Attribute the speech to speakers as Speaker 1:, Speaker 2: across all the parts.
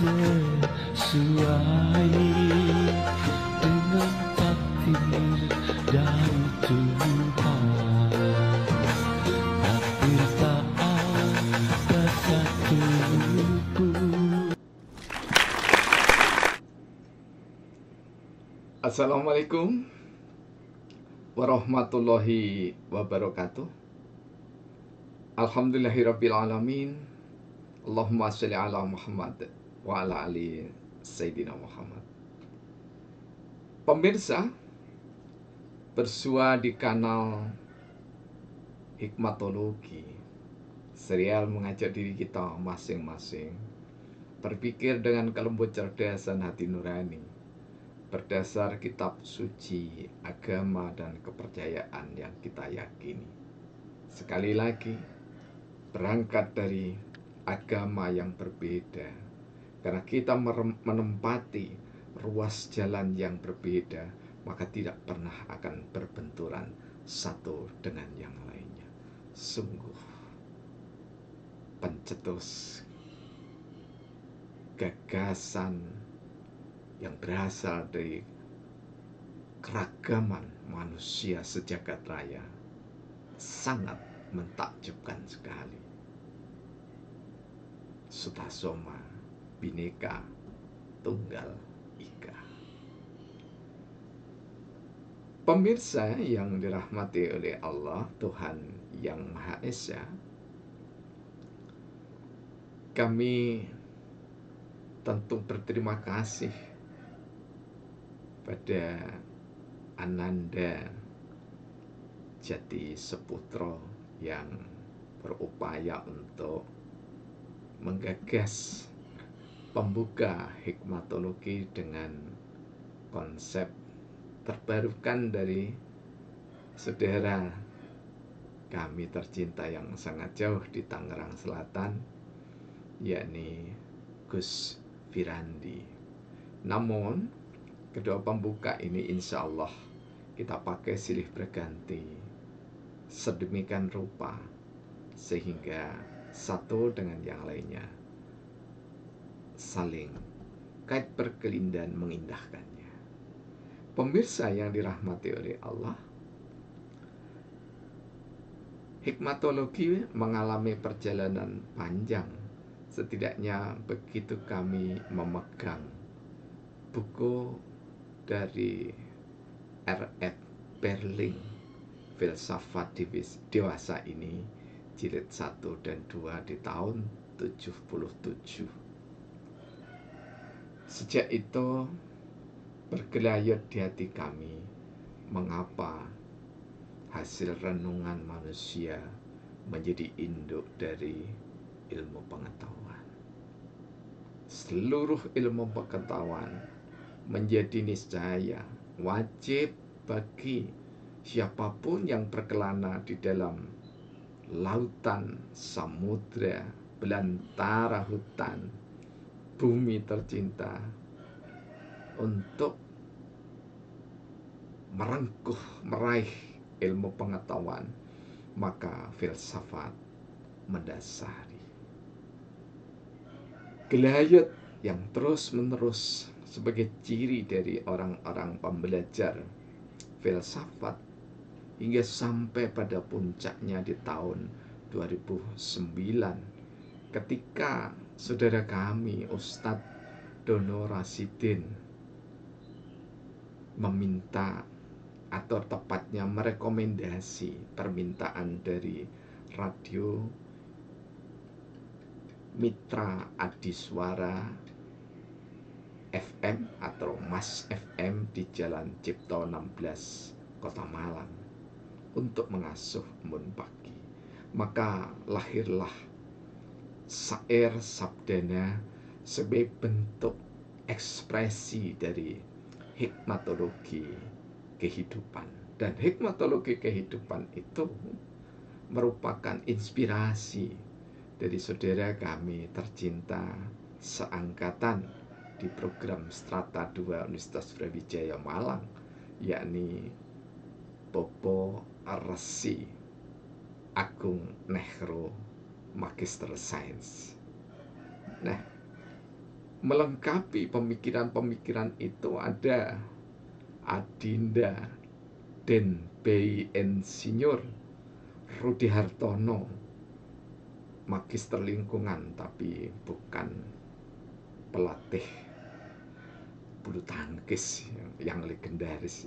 Speaker 1: sesuai dengan takdir dari Tuhan. Takdir tak ada satupun.
Speaker 2: Assalamualaikum warahmatullahi wabarakatuh. Alhamdulillahirrabbilalamin. Allahumma sholli ala Muhammad wa ala ali Sayyidina Muhammad. Pemirsa, bersua di kanal Hikmatologi, serial mengajak diri kita masing-masing berpikir dengan kelembut cerdasan hati nurani berdasar kitab suci, agama, dan kepercayaan yang kita yakini. Sekali lagi, berangkat dari agama yang berbeda, karena kita menempati ruas jalan yang berbeda, maka tidak pernah akan berbenturan satu dengan yang lainnya. Sungguh pencetus gagasan yang berasal dari keragaman manusia sejagat raya sangat mentakjubkan sekali. Sutasoma Bhinneka Tunggal Ika. Pemirsa yang dirahmati oleh Allah, Tuhan yang Maha Esa, kami tentu berterima kasih pada Ananda Jati Seputro yang berupaya untuk menggagas pembuka hikmatologi dengan konsep terbarukan dari saudara kami tercinta yang sangat jauh di Tangerang Selatan, yakni Gus Firandi. Namun kedua pembuka ini insya Allah kita pakai silih berganti sedemikian rupa sehingga satu dengan yang lainnya saling kait berkelindan mengindahkannya. Pemirsa yang dirahmati oleh Allah, hikmatologi mengalami perjalanan panjang. Setidaknya begitu kami memegang buku dari R.F. Berling, Filsafat Dewasa ini, jilid 1 dan 2 di tahun 77. Sejak itu bergelayut di hati kami, mengapa hasil renungan manusia menjadi induk dari ilmu pengetahuan. Seluruh ilmu pengetahuan menjadi niscaya wajib bagi siapapun yang berkelana di dalam lautan, samudra, belantara hutan, bumi tercinta untuk meraih ilmu pengetahuan, maka filsafat mendasari. Gelayut yang terus-menerus sebagai ciri dari orang-orang pembelajar filsafat hingga sampai pada puncaknya di tahun 2009 ketika saudara kami Ustadz Dono Rasidin meminta atau tepatnya merekomendasi permintaan dari radio Mitra Adiswara FM atau Mas FM di Jalan Cipto 16 Kota Malang untuk mengasuh embun pagi. Maka lahirlah syair sabdana sebagai bentuk ekspresi dari hikmatologi kehidupan. Dan hikmatologi kehidupan itu merupakan inspirasi dari saudara kami tercinta seangkatan di program Strata 2 Universitas Brawijaya Malang, yakni Bobo Resi Agung Nehru Magister Sains. Nah, melengkapi pemikiran-pemikiran itu ada Adinda Den B. Insinyur Rudi Hartono, magister lingkungan tapi bukan pelatih bulu tangkis yang legendaris.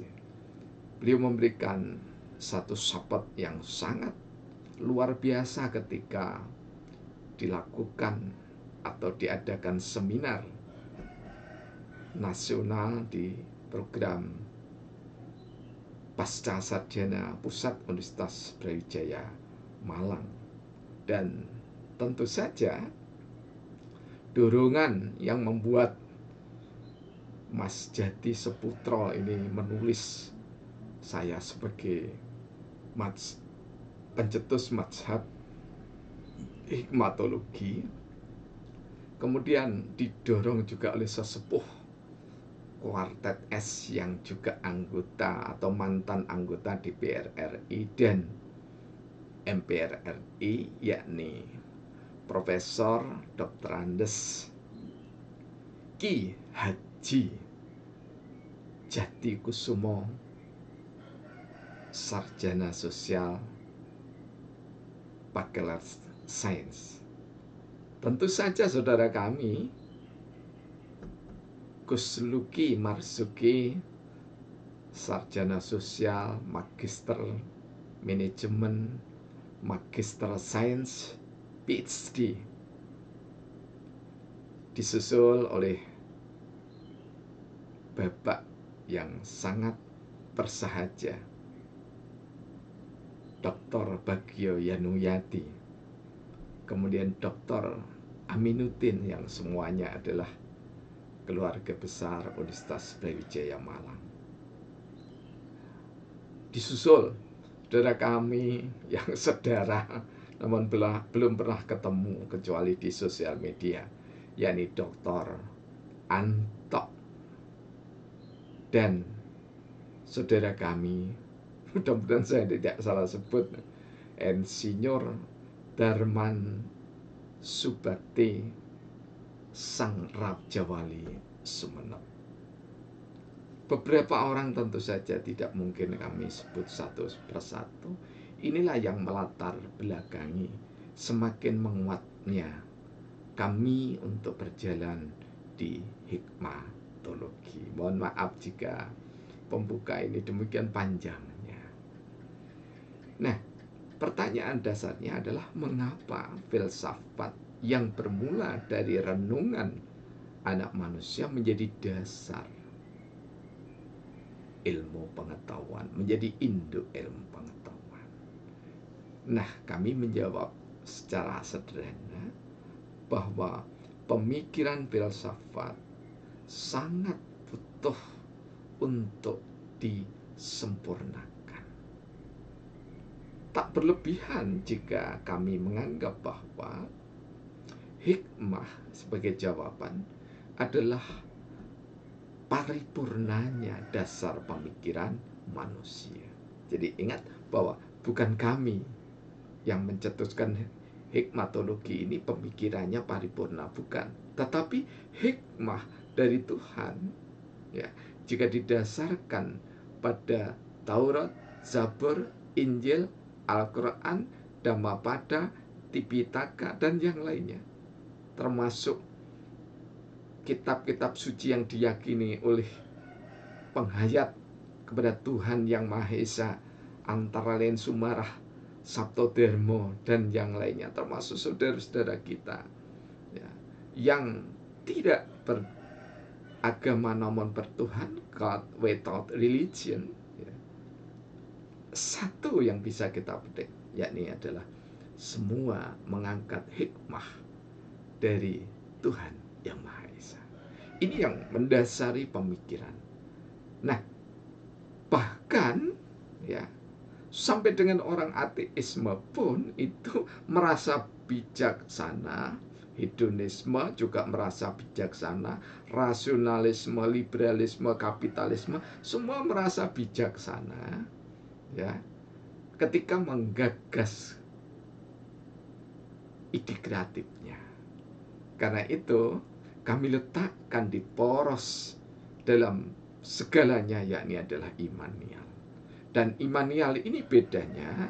Speaker 2: Beliau memberikan satu support yang sangat luar biasa ketika dilakukan atau diadakan seminar nasional di program Pasca Sarjana Pusat Universitas Brawijaya Malang. Dan tentu saja dorongan yang membuat Mas Jati Seputro ini menulis saya sebagai pencetus mazhab hikmatologi, kemudian didorong juga oleh sesepuh Kuartet S yang juga anggota atau mantan anggota DPR RI dan MPR RI, yakni Profesor Dr. Andes Ki Haji Jati Kusumo, sarjana sosial, Bachelor Science. Tentu saja saudara kami Gus Luki Marzuki, sarjana sosial, magister manajemen, magister sains, PhD, disusul oleh bapak yang sangat bersahaja, Dr. Bagio Yanuyati, kemudian Dr. Aminuddin, yang semuanya adalah keluarga besar Universitas Brawijaya Malang. Disusul saudara kami yang sedara namun belum pernah ketemu kecuali di sosial media, yakni Dr. Anto, dan saudara kami, mudah-mudahan saya tidak salah sebut, Insinyur Darman Subakti Sang Rabjawali Sumenep. Beberapa orang tentu saja tidak mungkin kami sebut satu persatu. Inilah yang melatar belakangi semakin menguatnya kami untuk berjalan di hikmatologi. Mohon maaf jika pembuka ini demikian panjangnya. Nah, pertanyaan dasarnya adalah mengapa filsafat yang bermula dari renungan anak manusia menjadi dasar ilmu pengetahuan, menjadi induk ilmu pengetahuan. Nah, kami menjawab secara sederhana bahwa pemikiran filsafat sangat butuh untuk disempurnakan. Tak berlebihan jika kami menganggap bahwa hikmah sebagai jawaban adalah paripurnanya dasar pemikiran manusia. Jadi ingat bahwa bukan kami yang mencetuskan hikmatologi ini pemikirannya paripurna, bukan. Tetapi hikmah dari Tuhan, ya, jika didasarkan pada Taurat, Zabur, Injil, Al-Quran, Dhammapada, Tipitaka, dan yang lainnya, termasuk kitab-kitab suci yang diyakini oleh penghayat kepada Tuhan Yang Maha Esa, antara lain Sumarah, Sabtodharma, dan yang lainnya, termasuk saudara-saudara kita, ya, yang tidak beragama namun bertuhan, God without religion, ya. Satu yang bisa kita petik, yakni adalah semua mengangkat hikmah dari Tuhan Yang Maha Esa. Ini yang mendasari pemikiran. Nah, bahkan ya sampai dengan orang ateisme pun itu merasa bijaksana, hedonisme juga merasa bijaksana, rasionalisme, liberalisme, kapitalisme semua merasa bijaksana, ya, ketika menggagas ide kreatifnya. Karena itu kami letakkan di poros dalam segalanya, yakni adalah imanial. Dan imanial ini bedanya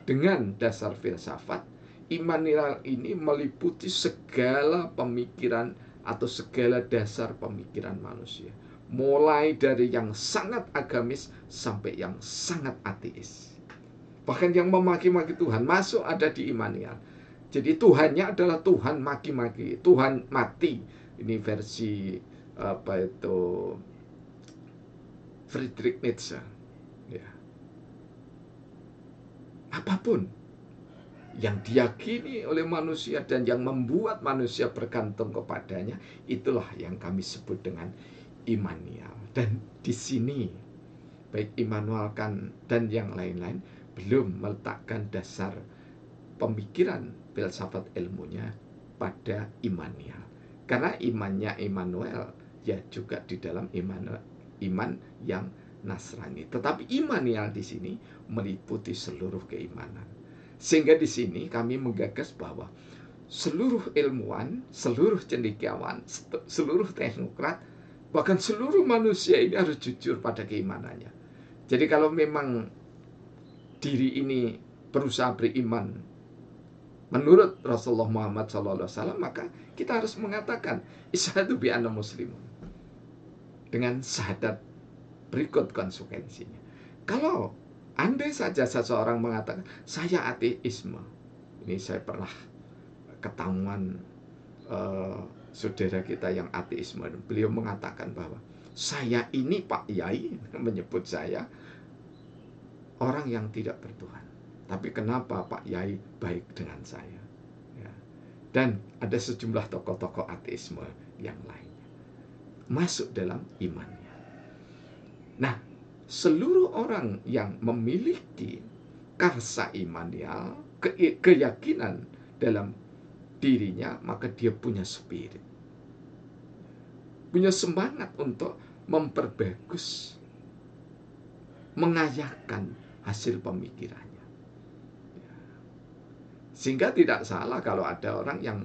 Speaker 2: dengan dasar filsafat. Imanial ini meliputi segala pemikiran atau segala dasar pemikiran manusia, mulai dari yang sangat agamis sampai yang sangat ateis. Bahkan yang memaki-maki Tuhan masuk ada di imanial. Jadi Tuhannya adalah Tuhan maki-maki, Tuhan mati. Ini versi Friedrich Nietzsche. Ya. Apapun yang diyakini oleh manusia dan yang membuat manusia bergantung kepadanya, itulah yang kami sebut dengan imanial. Dan di sini baik Immanuel Kant dan yang lain-lain belum meletakkan dasar pemikiran filsafat ilmunya pada imanial. Karena imannya Immanuel ya juga di dalam iman yang Nasrani. Tetapi imanial di sini meliputi seluruh keimanan. Sehingga di sini kami menggagas bahwa seluruh ilmuwan, seluruh cendekiawan, seluruh teknokrat, bahkan seluruh manusia ini harus jujur pada keimanannya. Jadi kalau memang diri ini berusaha beriman menurut Rasulullah Muhammad SAW, maka kita harus mengatakan isyhadu bi anna muslimun dengan syahadat berikut konsekuensinya. Kalau andai saja seseorang mengatakan saya ateisme, ini saya pernah ketahuan saudara kita yang ateisme, beliau mengatakan bahwa saya ini Pak Yai, menyebut saya orang yang tidak bertuhan. Tapi kenapa Pak Yai baik dengan saya? Ya. Dan ada sejumlah tokoh-tokoh ateisme yang lainnya masuk dalam imannya. Nah, seluruh orang yang memiliki karsa imanial, keyakinan dalam dirinya, maka dia punya spirit, punya semangat untuk memperbagus, mengayakan hasil pemikirannya. Sehingga tidak salah kalau ada orang yang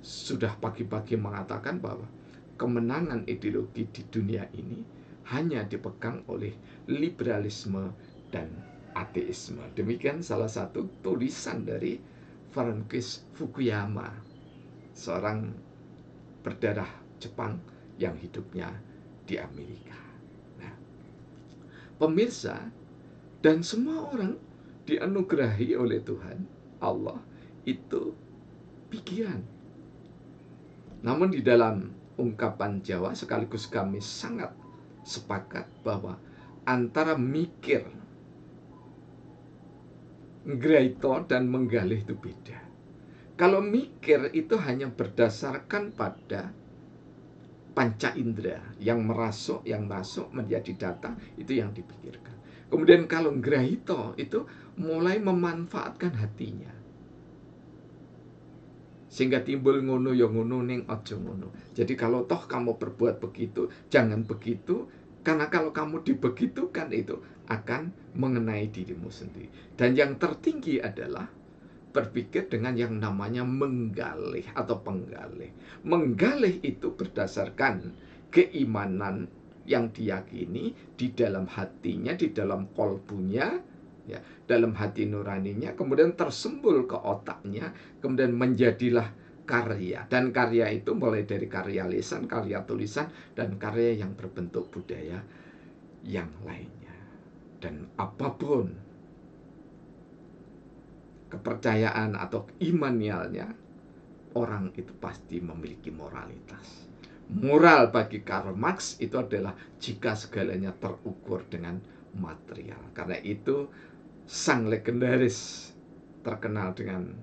Speaker 2: sudah pagi-pagi mengatakan bahwa kemenangan ideologi di dunia ini hanya dipegang oleh liberalisme dan ateisme. Demikian salah satu tulisan dari Francis Fukuyama, seorang berdarah Jepang yang hidupnya di Amerika. Nah, pemirsa, dan semua orang dianugerahi oleh Tuhan Allah itu pikiran. Namun di dalam ungkapan Jawa sekaligus kami sangat sepakat bahwa antara mikir, nggraito dan menggalih itu beda. Kalau mikir itu hanya berdasarkan pada panca indera yang merasuk, yang masuk menjadi data, itu yang dipikirkan. Kemudian kalau nggraito itu mulai memanfaatkan hatinya. Sehingga timbul ngono ya ngono ning aja ngono. Jadi kalau toh kamu berbuat begitu, jangan begitu, karena kalau kamu dibegitukan itu akan mengenai dirimu sendiri. Dan yang tertinggi adalah berpikir dengan yang namanya menggalih atau penggalih. Menggalih itu berdasarkan keimanan yang diyakini di dalam hatinya, di dalam kolbunya, ya, dalam hati nuraninya, kemudian tersembul ke otaknya, kemudian menjadilah karya. Dan karya itu mulai dari karya lisan, karya tulisan, dan karya yang berbentuk budaya yang lainnya. Dan apapun kepercayaan atau imanialnya, orang itu pasti memiliki moralitas. Moral bagi Karl Marx itu adalah jika segalanya terukur dengan material. Karena itu sang legendaris terkenal dengan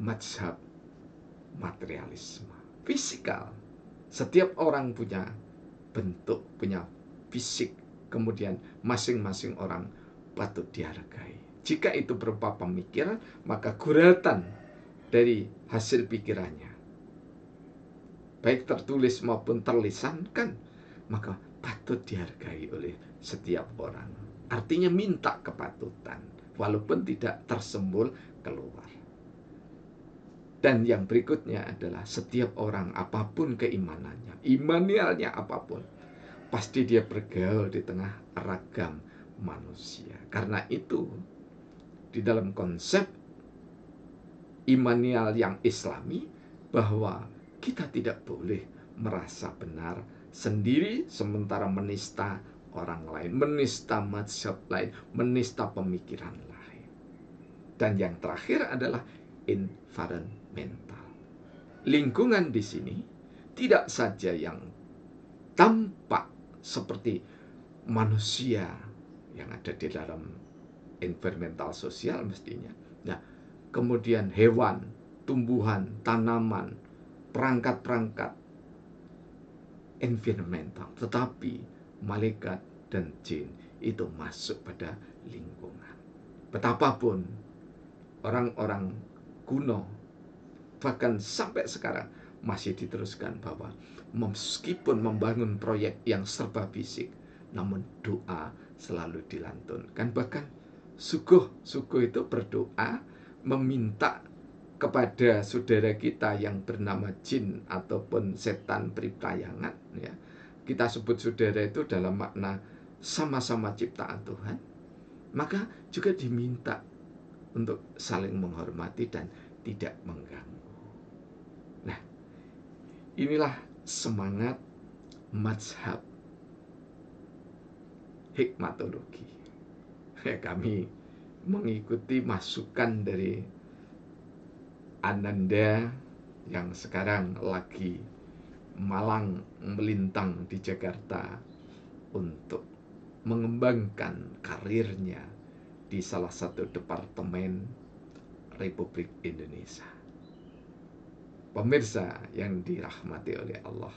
Speaker 2: mazhab materialisme, fisikal. Setiap orang punya bentuk, punya fisik, kemudian masing-masing orang patut dihargai. Jika itu berupa pemikiran, maka guratan dari hasil pikirannya, baik tertulis maupun terlisankan, maka patut dihargai oleh setiap orang. Artinya minta kepatutan, walaupun tidak tersembul keluar. Dan yang berikutnya adalah setiap orang apapun keimanannya, imanialnya apapun, pasti dia bergaul di tengah ragam manusia. Karena itu, di dalam konsep imanial yang Islami, bahwa kita tidak boleh merasa benar sendiri sementara menista orang lain, menista mazhab lain, menista pemikiran lain. Dan yang terakhir adalah environmental. Lingkungan di sini tidak saja yang tampak seperti manusia yang ada di dalam environmental sosial mestinya. Nah, kemudian hewan, tumbuhan, tanaman, perangkat-perangkat environmental, tetapi malaikat dan jin itu masuk pada lingkungan. Betapapun orang-orang kuno, bahkan sampai sekarang masih diteruskan bahwa meskipun membangun proyek yang serba fisik, namun doa selalu dilantunkan. Bahkan suguh itu berdoa meminta kepada saudara kita yang bernama jin ataupun setan peripayangan, ya. Kita sebut saudara itu dalam makna sama-sama ciptaan Tuhan. Maka juga diminta untuk saling menghormati dan tidak mengganggu. Nah, inilah semangat mazhab hikmatologi. Kami mengikuti masukan dari Ananda yang sekarang lagi malang melintang di Jakarta untuk mengembangkan karirnya di salah satu departemen Republik Indonesia. Pemirsa yang dirahmati oleh Allah,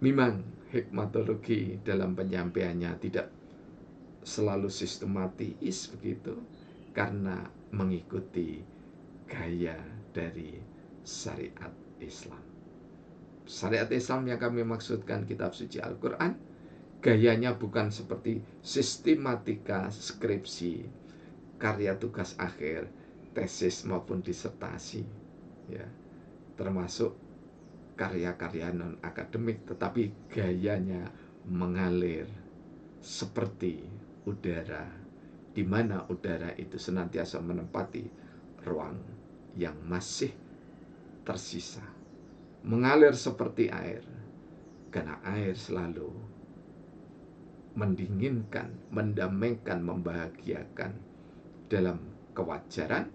Speaker 2: memang hikmatologi dalam penyampaiannya tidak selalu sistematis begitu, karena mengikuti gaya dari syariat Islam. Syariat Islam yang kami maksudkan kitab suci Al-Quran, gayanya bukan seperti sistematika skripsi, karya tugas akhir, tesis maupun disertasi, ya, termasuk karya-karya non-akademik, tetapi gayanya mengalir seperti udara, di mana udara itu senantiasa menempati ruang yang masih tersisa, mengalir seperti air, karena air selalu mendinginkan, mendamaikan, membahagiakan dalam kewajaran,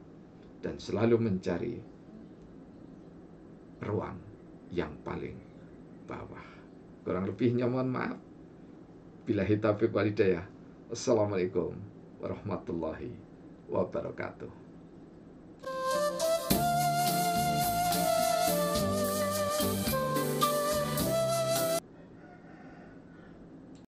Speaker 2: dan selalu mencari ruang yang paling bawah. Kurang lebihnya mohon maaf. Billahi taufiq wal hidayah. Assalamualaikum warahmatullahi wabarakatuh.